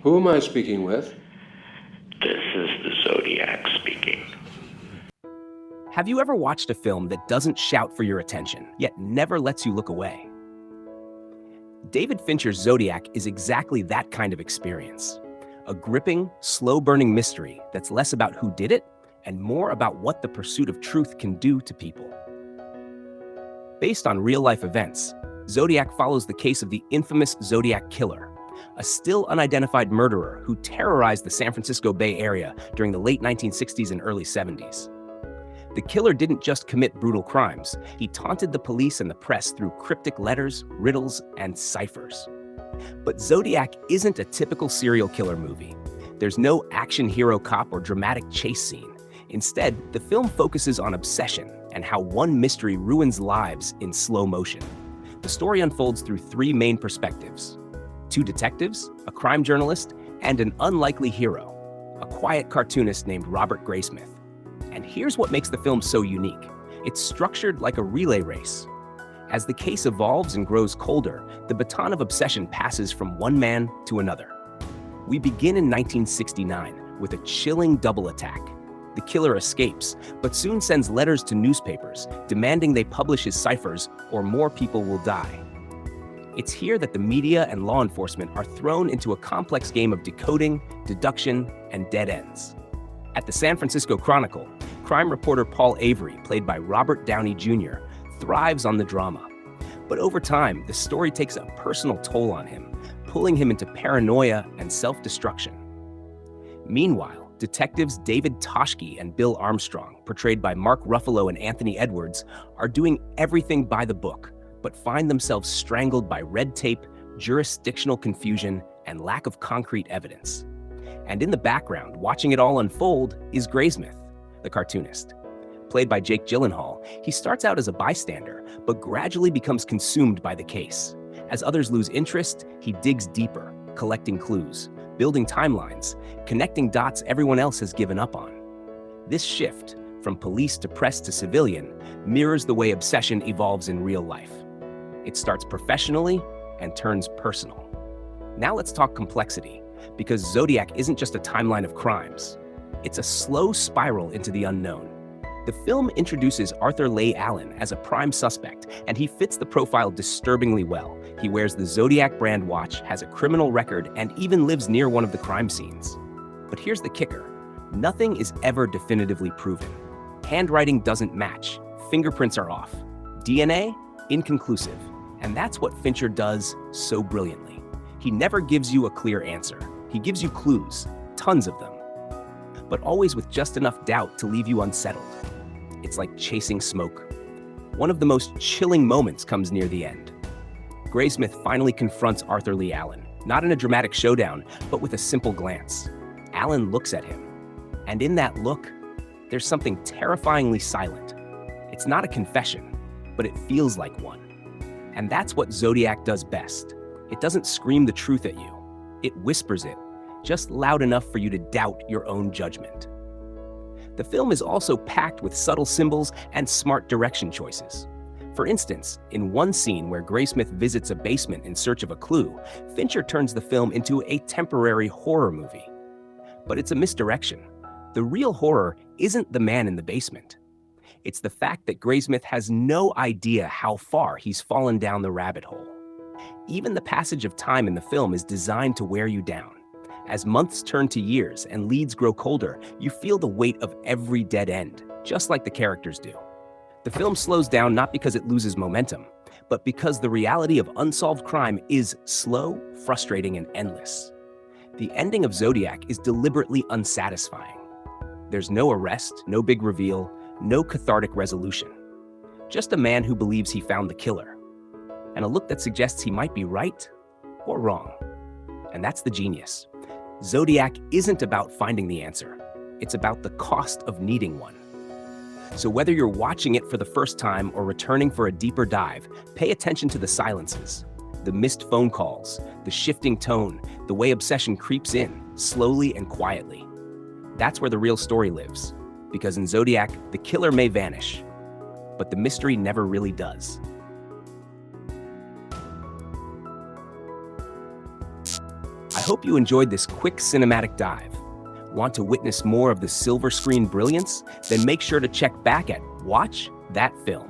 Who am I speaking with? This is the Zodiac speaking. Have you ever watched a film that doesn't shout for your attention, yet never lets you look away? David Fincher's Zodiac is exactly that kind of experience. A gripping, slow-burning mystery that's less about who did it and more about what the pursuit of truth can do to people. Based on real-life events, Zodiac follows the case of the infamous Zodiac Killer, a still unidentified murderer who terrorized the San Francisco Bay Area during the late 1960s and early 70s. The killer didn't just commit brutal crimes, he taunted the police and the press through cryptic letters, riddles, and ciphers. But Zodiac isn't a typical serial killer movie. There's no action hero cop or dramatic chase scene. Instead, the film focuses on obsession and how one mystery ruins lives in slow motion. The story unfolds through three main perspectives: two detectives, a crime journalist, and an unlikely hero, a quiet cartoonist named Robert Graysmith. And here's what makes the film so unique. It's structured like a relay race. As the case evolves and grows colder, the baton of obsession passes from one man to another. We begin in 1969 with a chilling double attack. The killer escapes, but soon sends letters to newspapers, demanding they publish his ciphers or more people will die. It's here that the media and law enforcement are thrown into a complex game of decoding, deduction, and dead ends. At the San Francisco Chronicle, crime reporter Paul Avery, played by Robert Downey Jr., thrives on the drama. But over time, the story takes a personal toll on him, pulling him into paranoia and self-destruction. Meanwhile, detectives David Toshke and Bill Armstrong, portrayed by Mark Ruffalo and Anthony Edwards, are doing everything by the book, but find themselves strangled by red tape, jurisdictional confusion, and lack of concrete evidence. And in the background, watching it all unfold, is Graysmith, the cartoonist. Played by Jake Gyllenhaal, he starts out as a bystander, but gradually becomes consumed by the case. As others lose interest, he digs deeper, collecting clues, building timelines, connecting dots everyone else has given up on. This shift, from police to press to civilian, mirrors the way obsession evolves in real life. It starts professionally and turns personal. Now let's talk complexity, because Zodiac isn't just a timeline of crimes. It's a slow spiral into the unknown. The film introduces Arthur Leigh Allen as a prime suspect, and he fits the profile disturbingly well. He wears the Zodiac brand watch, has a criminal record, and even lives near one of the crime scenes. But here's the kicker. Nothing is ever definitively proven. Handwriting doesn't match, fingerprints are off, DNA inconclusive, and that's what Fincher does so brilliantly. He never gives you a clear answer. He gives you clues, tons of them, but always with just enough doubt to leave you unsettled. It's like chasing smoke. One of the most chilling moments comes near the end. Graysmith finally confronts Arthur Leigh Allen, not in a dramatic showdown, but with a simple glance. Allen looks at him, and in that look, there's something terrifyingly silent. It's not a confession, but it feels like one. And that's what Zodiac does best. It doesn't scream the truth at you. It whispers it, just loud enough for you to doubt your own judgment. The film is also packed with subtle symbols and smart direction choices. For instance, in one scene where Graysmith visits a basement in search of a clue, Fincher turns the film into a temporary horror movie. But it's a misdirection. The real horror isn't the man in the basement. It's the fact that Graysmith has no idea how far he's fallen down the rabbit hole. Even the passage of time in the film is designed to wear you down. As months turn to years and leads grow colder, you feel the weight of every dead end, just like the characters do. The film slows down not because it loses momentum, but because the reality of unsolved crime is slow, frustrating, and endless. The ending of Zodiac is deliberately unsatisfying. There's no arrest, no big reveal, no cathartic resolution. Just a man who believes he found the killer, and a look that suggests he might be right or wrong. And that's the genius. Zodiac isn't about finding the answer. It's about the cost of needing one. So whether you're watching it for the first time or returning for a deeper dive, pay attention to the silences, the missed phone calls, the shifting tone, the way obsession creeps in, slowly and quietly. That's where the real story lives. Because in Zodiac, the killer may vanish, but the mystery never really does. I hope you enjoyed this quick cinematic dive. Want to witness more of the silver screen brilliance? Then make sure to check back at Watch That Film.